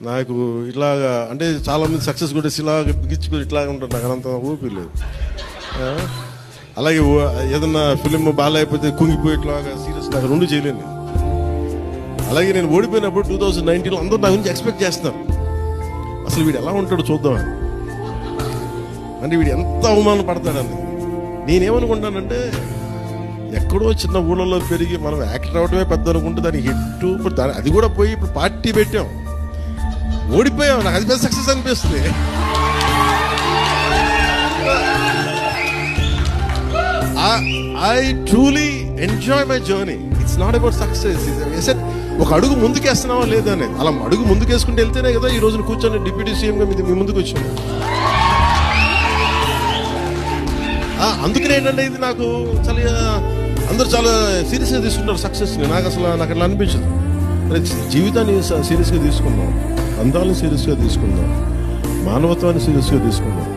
నాకు ఇట్లాగా అంటే చాలామంది సక్సెస్ కూడా ఇలాగ బిగించుకొని ఇట్లాగా ఉంటారు, నాకు అంత ఊపి లేదు. అలాగే ఏదన్నా ఫిలిం బాగాలేకపోతే కుంగిపోయి ఇట్లాగా సీరియస్ నాకు రెండు చేయలేను నేను. అలాగే నేను ఓడిపోయినప్పుడు 2019లో అందరూ నా గురించి ఎక్స్పెక్ట్ చేస్తున్నారు, అసలు వీడు ఎలా ఉంటాడో చూద్దామని. అంటే వీడు ఎంత అవమానం పడతాడని. నేనేమనుకుంటానంటే ఎక్కడో చిన్న ఊళ్ళలో పెరిగి మనం యాక్టర్ అవడమే పెద్ద అనుకుంటే దానికి హిట్, ఇప్పుడు అది కూడా పోయి ఇప్పుడు పార్టీ పెట్టాం, ఓడిపోయాం, నాకు అది పెద్ద సక్సెస్ అనిపిస్తుంది. I truly enjoy my journey. It's not about success. ఒక అడుగు ముందుకేస్తున్నావా లేదా అనేది. అలా అడుగు ముందుకేసుకుంటూ వెళ్తేనే కదా ఈ రోజున కూర్చొని డిప్యూటీ సీఎంగా మీ ముందుకు వచ్చాను. అందుకనే ఏంటంటే ఇది నాకు అందరూ చాలా సీరియస్గా తీసుకుంటారు సక్సెస్ని. నాకు అట్లా అనిపించదు. జీవితాన్ని సీరియస్గా తీసుకుందాం, అందాలను సీరియస్గా తీసుకుందాం, మానవత్వాన్ని సీరియస్గా తీసుకుందాం.